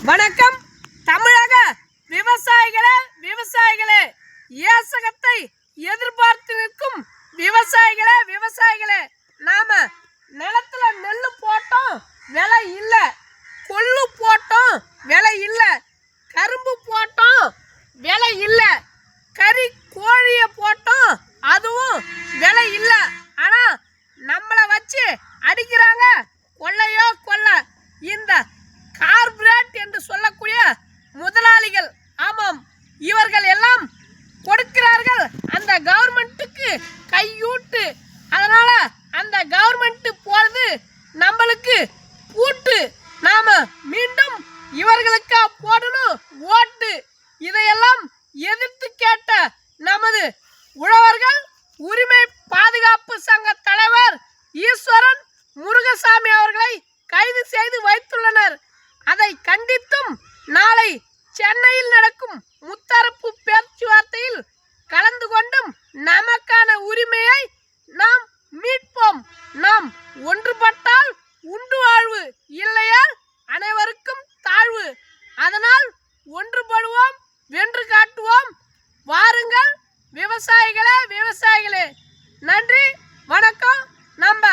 வணக்கம் தமிழக விவசாயிகளே ஏசகத்தை எதிர்பார்த்து நிற்கும் விவசாயிகளே நாம நிலத்துல நெல்லு போட்டோம் விலை இல்ல, கொள்ளு போட்டோம் விலை இல்ல, கரும்பு போட்டோம் விலை இல்ல, கறி கோழிய போட்டோம் அதுவும் விலை இல்ல. ஆனா நம்மளை வச்சு அடிக்கிறாங்க கொள்ளையோ கொள்ளை. இந்த கார்ப்பரேட் என்று சொல்லக்கூடிய முதலாளிகள், ஆமாம், இவர்கள் எல்லாம் கொடுக்கிறார்கள் அந்த கவர்மெண்ட்டுக்கு கையூட்டு. அதனால அந்த கவர்மெண்ட் போறது நம்மளுக்கு பூட்டு. நாம மீண்டும் இவர்களுக்கு போடணும் ஓட்டு. இதையெல்லாம் எதிர்த்து கேட்ட நமது உழவர்கள் உரிமை பாதுகாப்பு சங்க தலைவர் ஈஸ்வரன் முருகசாமி அவர்களை கைது செய்து வைத்துள்ளனர். அதை கண்டித்தும் நாளை சென்னையில் நடக்கும் முத்தரப்பு பேச்சுவார்த்தையில் கலந்து கொண்டும் நமக்கான உரிமையை நாம் மீட்போம். நாம் ஒன்றுபட்டால் உண்டு வாழ்வு, இல்லையால் அனைவருக்கும் தாழ்வு. அதனால் ஒன்றுபடுவோம், வென்று காட்டுவோம். வாருங்கள் விவசாயிகளே. நன்றி, வணக்கம். நம்ம